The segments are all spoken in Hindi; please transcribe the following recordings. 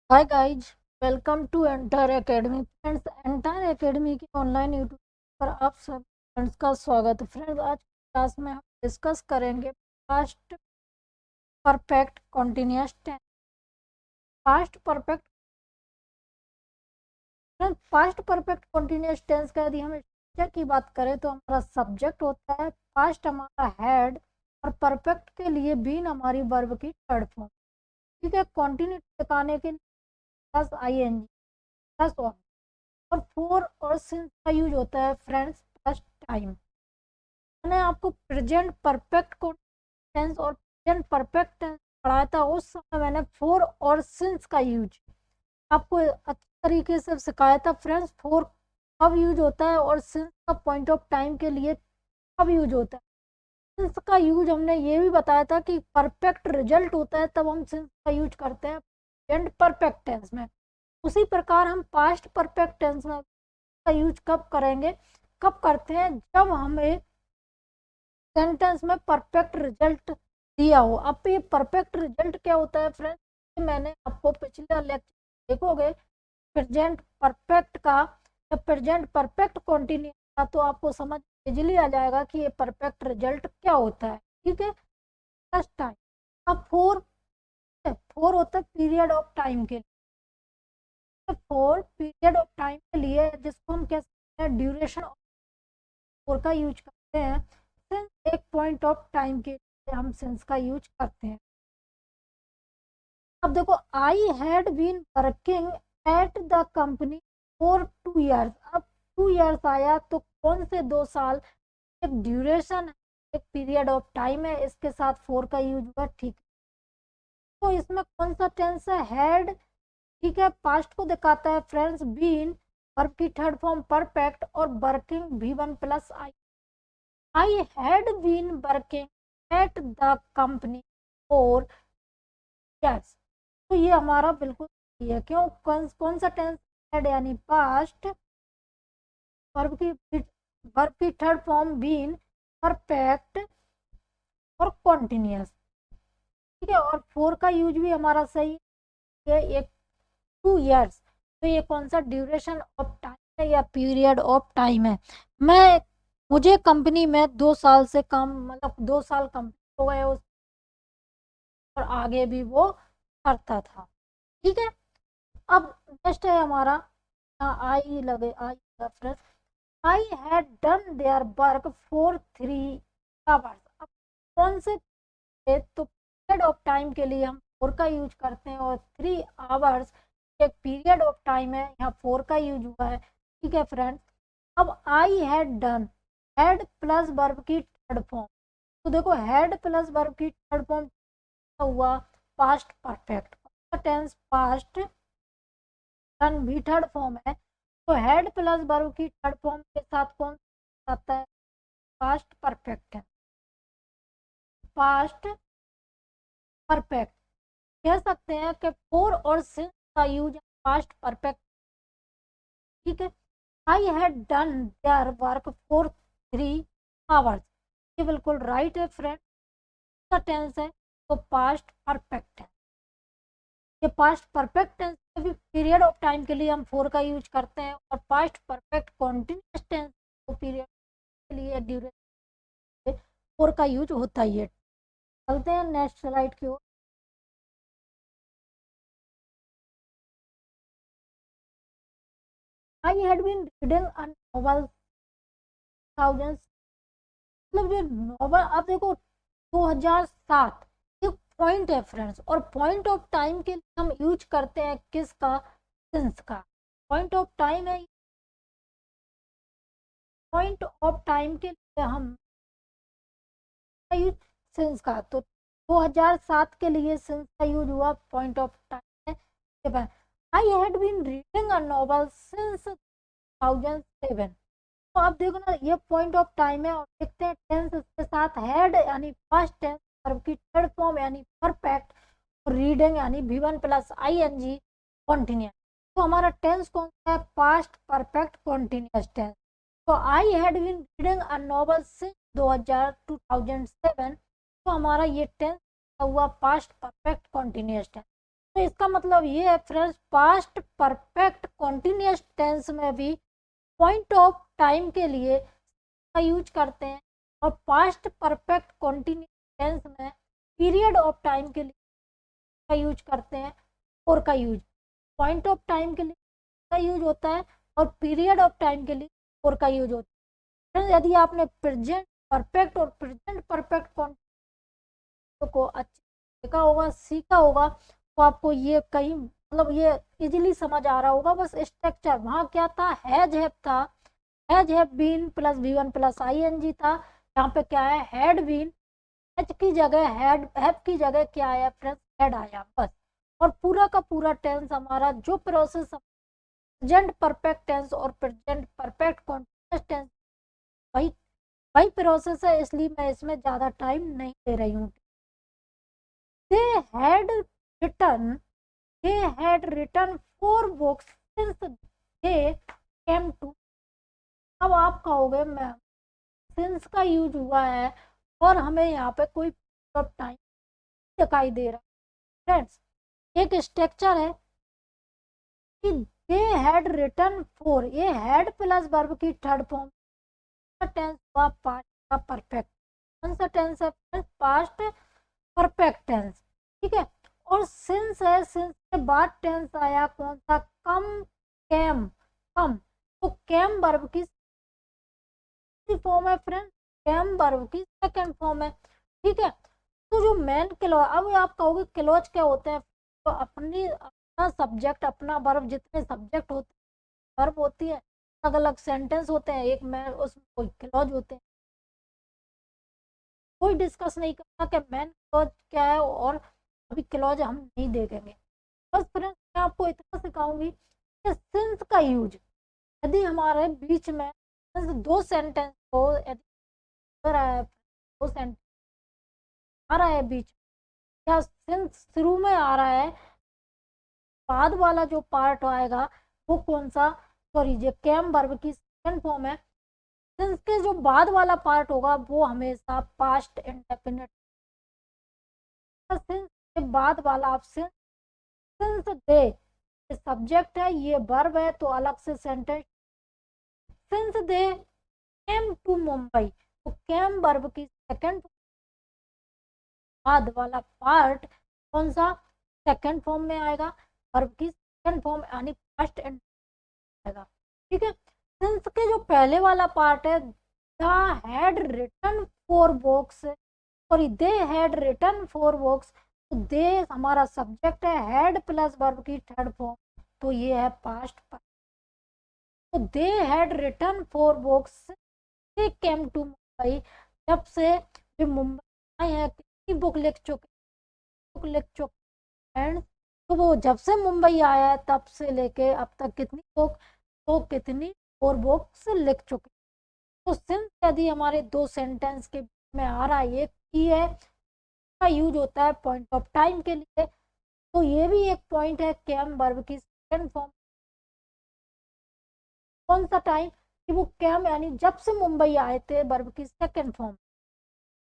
Hi guys, welcome to Entire Academy. Friends, Entire Academy की ऑनलाइन यूट्यूब पर आप सब फ्रेंड्स का स्वागत है। फ्रेंड्स, आज की क्लास में हम डिस्कस करेंगे past perfect continuous tense. Past perfect past perfect continuous tense का यदि हम स्ट्रक्चर की बात करें तो हमारा सब्जेक्ट होता है, पास्ट हमारा हेड और परफेक्ट के लिए बीन हमारी वर्ब की थर्ड फॉर्म। ठीक है, कॉन्टिन्यूटी दिखाने के लिए plus I N G plus और फोर और सिंस का यूज होता है फ्रेंड्स प्लस टाइम। मैंने आपको प्रेजेंट परफेक्ट को टेंस और प्रेजेंट परफेक्ट टेंस पढ़ाया था, उस समय मैंने फोर और सिंस का यूज आपको अच्छी तरीके से सिखाया था। फ्रेंड्स, फोर कब यूज होता है और सिंस का पॉइंट ऑफ टाइम के लिए कब यूज होता है। सिंस का यूज हमने ये भी बताया था कि परफेक्ट रिजल्ट होता है तब हम सिंस का यूज करते हैं प्रेजेंट परफेक्ट टेंस में। उसी प्रकार हम पास्ट परफेक्ट टेंस में का यूज कब करेंगे, कब करते हैं, जब हमें सेंटेंस में परफेक्ट रिजल्ट दिया हो। अब ये परफेक्ट रिजल्ट क्या होता है फ्रेंड्स, मैंने आपको पिछले लेक्चर देखोगे प्रेजेंट परफेक्ट का या प्रेजेंट परफेक्ट कंटिन्यू का, तो आपको समझ इजीली आ जाएगा कि ये परफेक्ट रिजल्ट क्या होता है। ठीक है, फर्स्ट टाइम। अब फोर फोर होता है पीरियड ऑफ टाइम के लिए। फोर पीरियड ऑफ टाइम के लिए जिसको हम कह सकते हैं ड्यूरेशन फोर का यूज करते हैं। सिंस एक पॉइंट ऑफ टाइम के लिए हम सिंस का यूज करते हैं। अब देखो, I had been working at the company for 2 years। अब 2 years आया तो कौन से 2 साल, एक ड्यूरेशन है, एक पीरियड ऑफ टाइम है, इसके साथ फोर का यूज हुआ। ठीक है, तो इसमें कौन सा टेंस है, हैड। ठीक है, पास्ट को दिखाता है फ्रेंड्स, बीन वर्ब की थर्ड फॉर्म परफेक्ट और वर्किंग भी one plus I. I had been working at the company और यस, तो ये हमारा बिल्कुल सही है। क्यों, कौन सा टेंस, हैड यानी पास्ट, वर्ब की थर्ड फॉर्म बीन परफेक्ट और कॉन्टिन्यूअस। ठीक है, और फोर का यूज भी हमारा सही है, एक 2 years। तो ये कौन सा ड्यूरेशन ऑफ टाइम है या पीरियड ऑफ टाइम है। मैं मुझे कंपनी में 2 साल से कम, मतलब 2 साल कंप्लीट हो गए उस, और आगे भी वो करता था। ठीक है, अब नेक्स्ट है हमारा आई लगे आई reference. I had done their work for 3 hours। अब कौन से थे, तो पीरियड ऑफ टाइम के लिए हम फोर का यूज करते हैं और 3 hours एक पीरियड ऑफ टाइम है, यहाँ फोर का यूज हुआ है। ठीक है फ्रेंड्स, अब I had done, had plus verb की थर्ड फॉर्म। तो देखो, हैड प्लस वर्ब की थर्ड फॉर्म हुआ past perfect, tense past, done भी थर्ड फॉर्म है। तो हेड प्लस वर्ब की थर्ड फॉर्म के साथ कौन आता है, पास्ट परफेक्ट है, पास्ट परफेक्ट। कह सकते हैं कि फोर और सिंस का यूज पास्ट परफेक्ट। ठीक है, I had done their work for 3 hours, ये बिल्कुल राइट है फ्रेंड, का टेंस है तो पास्ट परफेक्ट है। ये पास्ट परफेक्ट टेंस में भी पीरियड ऑफ टाइम के लिए हम फोर का यूज करते हैं, और पास्ट परफेक्ट कॉन्टिन्यूअस टेंस को पीरियड के लिए ड्यूरेशन फोर का यूज होता ही है। चलते हैं नेक्स्ट स्लाइड की ओर। I had been reading a novel thousands, मतलब जो नॉवल, आप देखो 2007 एक पॉइंट है फ्रेंड्स, और पॉइंट ऑफ टाइम के लिए हम यूज करते हैं किसका, सिंस का। पॉइंट ऑफ टाइम है, पॉइंट ऑफ टाइम के लिए हम यूज सिंस का, तो 2007 के लिए सिंस का यूज हुआ, पॉइंट ऑफ टाइम है। I had been reading a novel since 2007। तो आप देखो ना, ये पॉइंट ऑफ टाइम है, और देखते हैं टेंस इसके साथ हैड यानी पास्ट टेंस, वर्ब की थर्ड फॉर्म यानी परफेक्ट, और रीडिंग यानी भी one plus I N G continuous. तो हमारा टेंस कौन सा है, पास्ट परफेक्ट कॉन्टिन्यूस टेंस। तो I had been reading a novel since 2007, तो हमारा ये टेंस हुआ पास्ट परफेक्ट कॉन्टिन्यूस टेंस। तो इसका मतलब ये है friends, past perfect continuous tense में भी पॉइंट ऑफ टाइम के लिए का यूज करते हैं, और पास्ट परफेक्ट कॉन्टिन्यूअस टेंस में पीरियड ऑफ टाइम के लिए का यूज करते हैं, और का यूज पॉइंट ऑफ टाइम के लिए का यूज होता है और पीरियड ऑफ टाइम के लिए और का यूज होता है। यदि आपने प्रेजेंट परफेक्ट और प्रेजेंट परफेक्ट को अच्छे देखा होगा, सीखा होगा, तो आपको ये कहीं मतलब ये इजीली समझ आ रहा होगा। बस स्ट्रक्चर वहाँ क्या था, हैज हैव था, has have been plus V1 plus ING था। यहाँ पे क्या है, हैड बीन, एच की जगह हैड, हैव की जगह क्या आया फ्रेंड्स, हैड आया बस। और पूरा का पूरा टेंस हमारा जो प्रोसेस प्रेजेंट परफेक्ट टेंस और प्रेजेंट परफेक्ट कॉन्टिन्यूअस टेंस, वही वही प्रोसेस है, इसलिए मैं इसमें ज़्यादा टाइम नहीं दे रही हूँ। They had written 4 books since they came to। अब आप कहोगे मैम सिंस का यूज हुआ है और हमें यहाँ पे कोई टाइम दिखाई दे रहा है। फ्रेंड्स एक स्ट्रक्चर है कि दे हैड रिटन 4, ये हैड प्लस वर्ब की थर्ड फॉर्म टेंस हुआ पास्ट का परफेक्ट। कौन सा टेंस है, पास्ट परफेक्ट टेंस, ठीक है। और सिंस है, सिंस के बाद टेंस आया कौन सा, कम, कैम, कम। तो कैम वर्ब की फॉर्म है फ्रेंड्स, कैम वर्ब की सेकंड फॉर्म है, ठीक है। तो जो मेन क्लॉज, अब आप कहोगे क्लॉज क्या होते हैं, तो अपना सब्जेक्ट अपना वर्ब, जितने सब्जेक्ट होते हैं वर्ब होती है, अलग अलग सेंटेंस होते हैं, एक में उसमें कोई क्लॉज होते हैं। कोई डिस्कस नहीं करना कि मेन क्लॉज क्या है, और अभी क्लॉज हम नहीं देखेंगे। बस फ्रेंड्स मैं आपको इतना सिखाऊंगी कि सिंस का यूज यदि हमारे बीच में दो सेंटेंस हो, यदि दो सेंटेंस आ रहा है बीच, या सिंस शुरू में आ रहा है, बाद वाला जो पार्ट आएगा वो कौन सा, सॉरी ये कैम वर्ब की सेकंड फॉर्म है, सिंस के जो बाद वाला पार्ट होगा वो हमेशा पास्ट इंडेफिनिट। सिंस के बाद वाला आप सिंस दे सब्जेक्ट है, ये वर्ब है, तो अलग से sentence since they came to Mumbai, तो केम वर्ब की सेकंड बाद वाला पार्ट कौन सा, सेकंड फॉर्म में आएगा, वर्ब की सेकंड फॉर्म यानी फर्स्ट एंड आएगा, ठीक है। सिंस के जो पहले वाला पार्ट है, the had written 4 books, sorry they had written 4 books, तो दे हमारा सब्जेक्ट है, हैड प्लस वर्ब की थर्ड फॉर्म, तो ये है पास्ट। तो they had written 4 books, they came to Mumbai, जब से वे मुंबई आए हैं, कितनी बुक लिख चुके एंड, तो वो जब से मुंबई आया है तब से लेके अब तक कितनी बुक, तो कितनी 4 बुक्स लिख चुके। तो सिंस यदि हमारे दो सेंटेंस के में आ रहा है, ये की है का यूज होता है पॉइंट ऑफ टाइम के लिए, तो ये भी एक पॉइंट है कैम वर्ब की सेकंड फॉर्म। कौन सा टाइम, कि वो कैम यानी जब से मुंबई आए थे, वर्ब की सेकंड फॉर्म,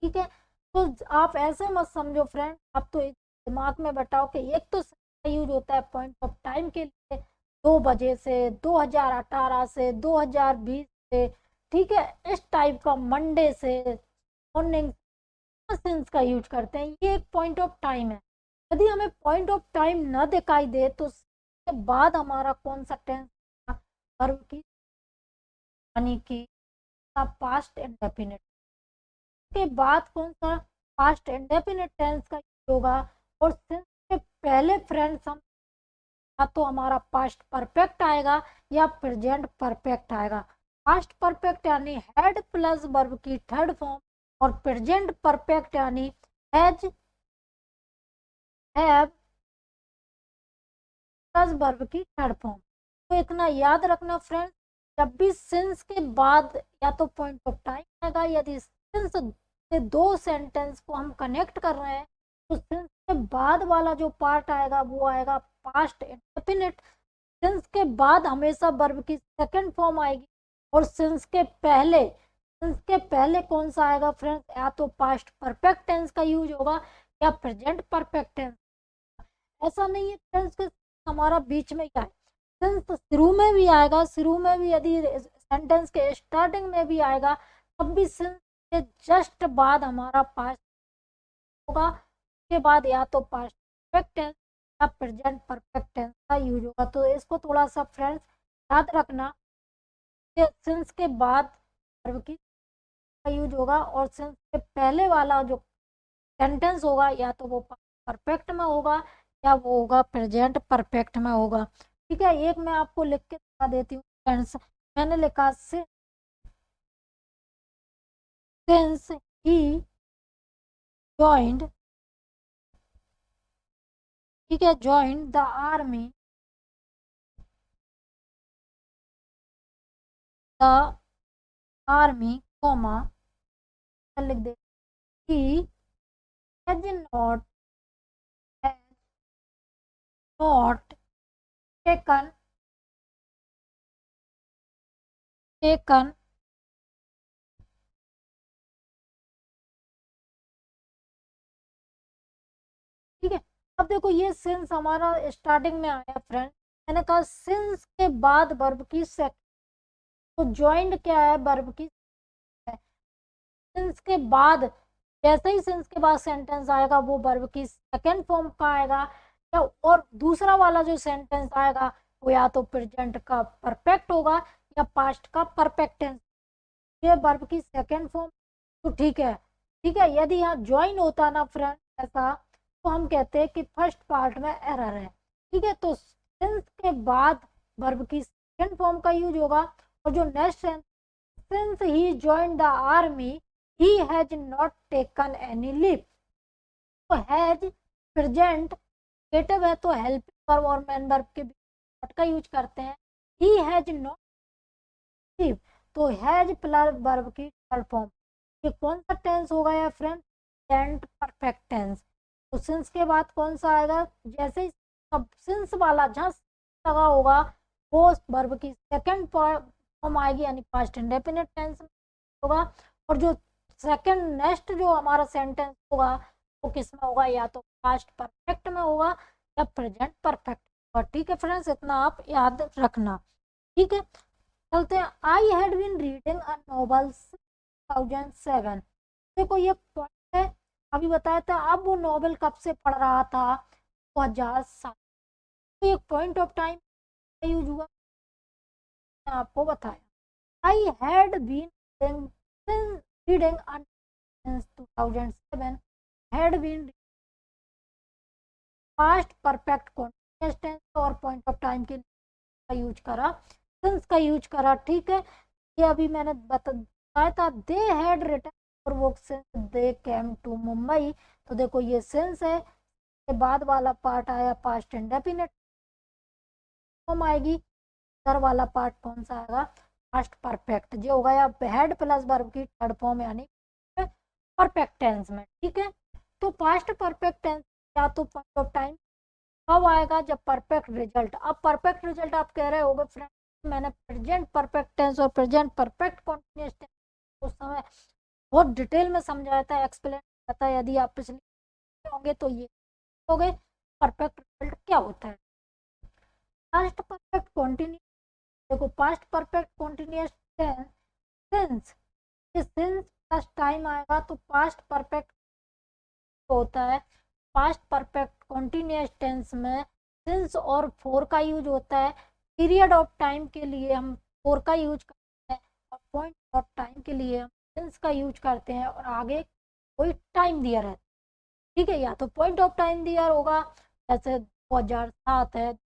ठीक है। तो आप ऐसे मत समझो फ्रेंड, आप तो दिमाग में बैठाओ कि एक तो यूज होता है पॉइंट ऑफ टाइम के लिए 2 बजे से, 2018 से, 2020 से, ठीक है, इस टाइप का मंडे से मॉर्निंग सिंस का यूज करते हैं, ये एक पॉइंट ऑफ टाइम है। यदि हमें पॉइंट ऑफ टाइम न दिखाई दे तो उसके बाद हमारा कौन सा टेंस, वर्ब की यानी कि पास्ट इंडेफिनिट के बाद कौन सा पास्ट इंडेफिनिट टेंस का यूज होगा। और सिंस के पहले फ्रेंड्स हम या तो हमारा पास्ट परफेक्ट आएगा या प्रेजेंट परफेक्ट आएगा। पास्ट परफेक्ट यानी हैड प्लस वर्ब की थर्ड फॉर्म, और प्रेजेंट परफेक्ट यानी हैज, हैव प्लस वर्ब की थर्ड फॉर्म। तो इतना याद रखना फ्रेंड्स, जब भी सिंस के बाद या तो पॉइंट ऑफ टाइम आएगा, यदि सिंस से दो सेंटेंस को हम कनेक्ट कर रहे हैं, तो सिंस के बाद वाला जो पार्ट आएगा वो आएगा पास्ट इंडेफिनिट। सिंस के बाद हमेशा वर्ब की सेकंड फॉर्म आएगी, और सिंस के पहले कौन सा आएगा फ्रेंड्स, या तो पास्ट परफेक्ट टेंस का यूज होगा या प्रेजेंट परफेक्ट टेंस। ऐसा नहीं है फ्रेंड्स कि हमारा बीच में क्या है, सिंस शुरू में भी आएगा, शुरू में भी यदि सेंटेंस के स्टार्टिंग में भी आएगा तब भी सिंस के जस्ट बाद हमारा पास्ट होगा। उसके बाद या तो पास्ट परफेक्ट टेंस या प्रेजेंट परफेक्ट टेंस का यूज होगा। तो इसको थोड़ा सा फ्रेंड्स याद रखना कि सिंस के बाद वर्ब की का यूज होगा और सिंस के पहले वाला जो सेंटेंस होगा या तो वो परफेक्ट में होगा या वो होगा प्रेजेंट परफेक्ट में होगा। ठीक है, एक मैं आपको लिख के बता देती हूँ फ्रेंड्स। मैंने लिखा सिंस ही joined, ठीक है, joined the army, the army, comma, लिख दे, he has has not taken ठीक है। अब देखो ये सिंस हमारा स्टार्टिंग में आया फ्रेंड, मैंने कहा सिंस के बाद वर्ब की सेकंड, तो ज्वाइंट क्या है, वर्ब की सिंस के बाद, जैसे ही सिंस के बाद सेंटेंस आएगा वो वर्ब की सेकंड फॉर्म का आएगा, या और दूसरा वाला जो सेंटेंस आएगा वो या तो प्रेजेंट का परफेक्ट होगा या पास्ट का परफेक्ट टेंस, ये वर्ब की सेकंड फॉर्म। तो ठीक है, ठीक है, यदि यहाँ ज्वाइन होता ना फ्रेंड ऐसा, तो हम कहते हैं कि फर्स्ट पार्ट में एरर है। ठीक है, तो सिंस के बाद वर्ब की सेकंड फॉर्म का यूज होगा। और जो next sense, since he join the army he has not taken any leave, तो हैज प्रेजेंट नेगेटिव है तो हेल्पिंग वर्ब और मेन वर्ब के बीच नॉट का यूज करते हैं। ही हैज नॉट लीव, तो हैज प्लस वर्ब की थर्ड फॉर्म, ये कौन सा टेंस होगा या फ्रेंड, प्रेजेंट परफेक्ट टेंस। तो सिंस के बाद कौन सा आएगा, जैसे ही सिंस वाला जहाँ लगा होगा वो वर्ब की सेकंड फॉर्म आएगी, यानी पास्ट इंडेफिनिट टेंस होगा। और जो सेकंड नेक्स्ट जो हमारा सेंटेंस होगा वो किस में होगा, या तो पास्ट परफेक्ट में होगा या प्रेजेंट परफेक्ट होगा। ठीक है फ्रेंड्स, इतना आप याद रखना। ठीक है, चलते हैं। I had been reading a novel 2007, देखो ये पॉइंट है, अभी बताया था। अब वो नॉवेल कब से पढ़ रहा था, 2007, तो एक पॉइंट ऑफ टाइम यूज हुआ, मैं आपको बताया। I had been reading since 2007, had been past perfect continuous tense और पॉइंट ऑफ टाइम के लिए यूज करा, सिंस का यूज करा। ठीक है, ये अभी मैंने बताया था। They had written for work since they came to Mumbai, तो देखो ये सिंस है, के बाद वाला पार्ट आया पास्ट इंडेफिनिट फॉर्म आएगी, इधर वाला पार्ट कौन सा आएगा, पास्ट परफेक्ट, जो होगा या हैड प्लस वर्ब की थर्ड फॉर्म यानी परफेक्ट टेंस में। ठीक है, तो पास्ट परफेक्ट टेंस या तो पॉइंट ऑफ टाइम कब आएगा, जब परफेक्ट रिजल्ट। अब परफेक्ट रिजल्ट आप कह रहे होगे फ्रेंड, मैंने प्रेजेंट परफेक्ट टेंस और प्रेजेंट परफेक्ट कॉन्टिन्यूअस टेंस उस समय बहुत डिटेल में समझाया था, एक्सप्लेन किया था, यदि आप पिछले होंगे तो ये हो गए परफेक्ट रिजल्ट क्या होता है। पास्ट परफेक्ट कॉन्टिन्यूअस, देखो past perfect continuous tense, since, since plus time आएगा तो पास्ट परफेक्ट होता है। पास्ट परफेक्ट कॉन्टिन्यूअस टेंस में सिंस और फोर का यूज होता है। पीरियड ऑफ टाइम के लिए हम फोर का यूज करते हैं और पॉइंट ऑफ टाइम के लिए हम सिंस का यूज करते हैं, और आगे कोई टाइम दिया रहता है। ठीक है, या तो पॉइंट ऑफ टाइम दिया होगा, जैसे 2007 है,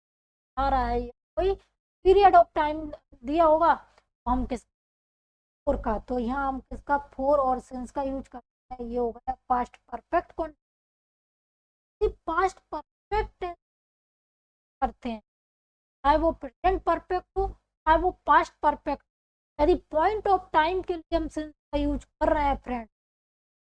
आ रहा है, कोई पीरियड ऑफ टाइम दिया होगा, तो हम किस फोर का, तो यहाँ हम किसका, फोर और सिंस का यूज करते हैं, ये हो गया पास्ट परफेक्ट। पास्ट परफेक्ट करते हैं, चाहे वो प्रेजेंट परफेक्ट हो चाहे वो पास्ट परफेक्ट। यदि पॉइंट ऑफ टाइम के लिए हम सिंस का यूज कर रहे हैं फ्रेंड,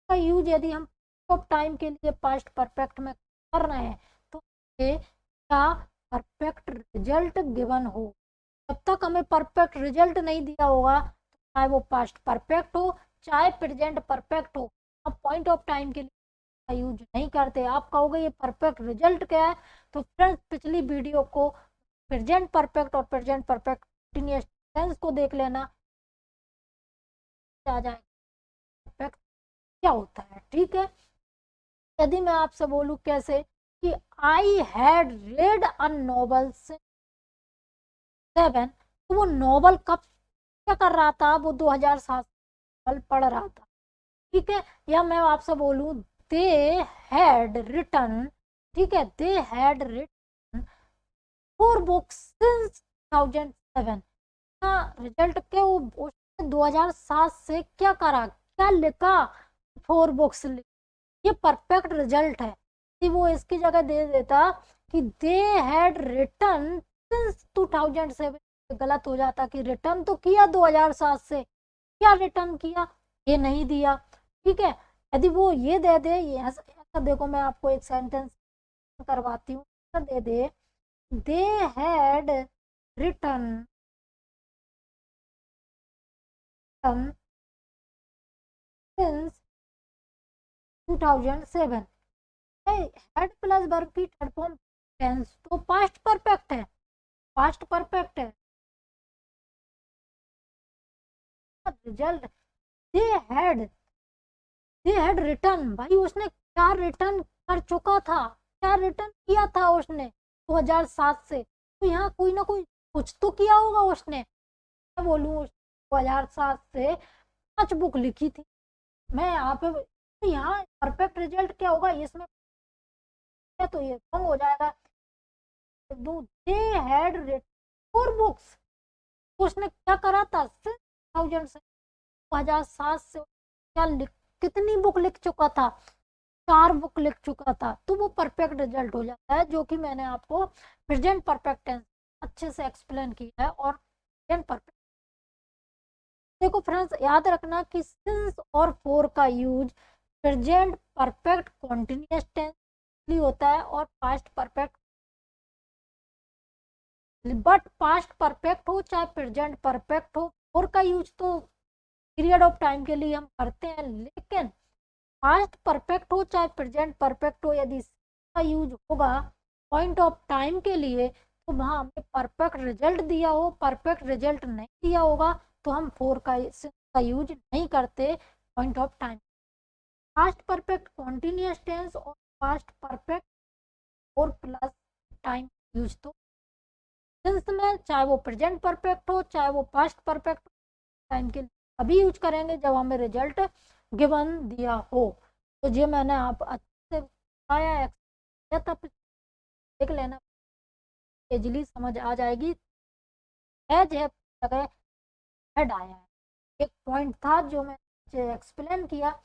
का यूज यदि हम ऑफ टाइम के लिए पास्ट परफेक्ट में कर रहे हैं, तो ये क्या परफेक्ट रिजल्ट गिवन हो। जब तक हमें परफेक्ट रिजल्ट नहीं दिया होगा, चाहे वो पास्ट परफेक्ट हो चाहे प्रेजेंट परफेक्ट हो, अब पॉइंट ऑफ टाइम के लिए का यूज नहीं करते। आप कहोगे ये परफेक्ट रिजल्ट क्या है, तो फ्रेंड्स पिछली वीडियो को प्रेजेंट परफेक्ट और प्रेजेंट परफेक्ट कंटीन्यूअस टेंस को देख लेना, आ जाएगा परफेक्ट क्या होता है। ठीक है, यदि मैं आपसे बोलूं कैसे कि I had read a novel since 7, तो वो नॉवल कब क्या कर रहा था, वो 2007 पढ़ रहा था। ठीक है, या मैं आपसे बोलूं दे हैड रिटन, ठीक है, they had written 4 books since 2007, result के वो उसने 2007 से क्या करा, क्या लिखा, 4 बुक्स लिखी। ये परफेक्ट रिजल्ट है। कि वो इसकी जगह दे देता कि दे हैड रिटन सिंस 2007, गलत हो जाता कि रिटर्न तो किया 2007 से, क्या रिटर्न किया, ये नहीं दिया। ठीक है, यदि वो ये दे दे, ये ऐसा देखो, मैं आपको एक सेंटेंस करवाती हूँ, they they they had return since 2007, had plus verb की थर्ड फॉर्म टेंस तो पास्ट परफेक्ट है, पास्ट परफेक्ट है। Result they had they had return, भाई उसने क्या रिटर्न कर चुका था, क्या रिटर्न किया था उसने 2007 से, तो यहाँ कोई ना कोई कुछ तो किया होगा उसने। मैं बोलूँ 2007 से 5 बुक लिखी थी, मैं यहाँ पे, तो यहाँ परफेक्ट रिजल्ट क्या होगा इसमें, तो ये रॉन्ग हो जाएगा। दे हैड रिटन 4 बुक्स, उसने क्या करा था 2000 से 2007 से क्या कितनी बुक लिख चुका था, 4 बुक लिख चुका था, तो वो परफेक्ट रिजल्ट हो जाता है, जो कि मैंने आपको प्रेजेंट परफेक्ट टेंस अच्छे से एक्सप्लेन किया है। और प्रेजेंट परफेक्ट, देखो फ्रेंड्स याद रखना कि सिंस और फोर का use present perfect continuous tense होता है और past perfect, but past perfect हो चाहे प्रेजेंट परफेक्ट हो, फोर का यूज तो पीरियड ऑफ टाइम के लिए हम करते हैं, लेकिन पास्ट परफेक्ट हो चाहे प्रेजेंट परफेक्ट हो, यदि इसका यूज होगा पॉइंट ऑफ टाइम के लिए, तो वहां हमें परफेक्ट रिजल्ट दिया हो, परफेक्ट रिजल्ट नहीं दिया होगा तो हम फोर का यूज नहीं करते point of time. Past perfect continuous tense और पास्ट परफेक्ट और प्लस टाइम यूज तो टेंस में, चाहे वो प्रेजेंट परफेक्ट हो चाहे वो पास्ट परफेक्ट टाइम के लिए अभी यूज करेंगे जब हमें रिजल्ट गिवन दिया हो। तो ये मैंने आप अच्छे से बताया, तब देख लेना, इजली समझ आ जाएगी। एज है जगह हेड आया है, एक पॉइंट था जो मैं एक्सप्लेन किया,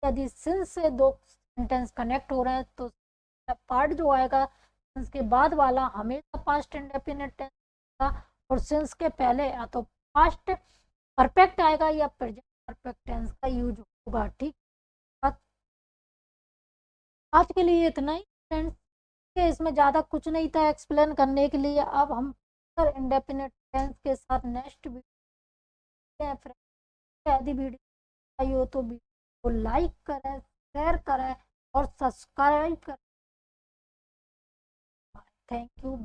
यदि सिंस से 2 सेंटेंस कनेक्ट हो रहे हैं तो पार्ट जो आएगा सिंस के बाद वाला हमेशा पास्ट इंडेफिनिट टेंस का, और सिंस के पहले या तो पास्ट परफेक्ट आएगा या प्रेजेंट परफेक्ट टेंस का यूज होगा। ठीक, आज के लिए इतना ही फ्रेंड्स, इसमें ज़्यादा कुछ नहीं था एक्सप्लेन करने के लिए। अब हम इंडेफिनिट टेंस के साथ नेक्स्ट वीडियो, यदि वीडियो आई हो तो वीडियो को लाइक करें, शेयर करें और सब्सक्राइब करें। Thank you.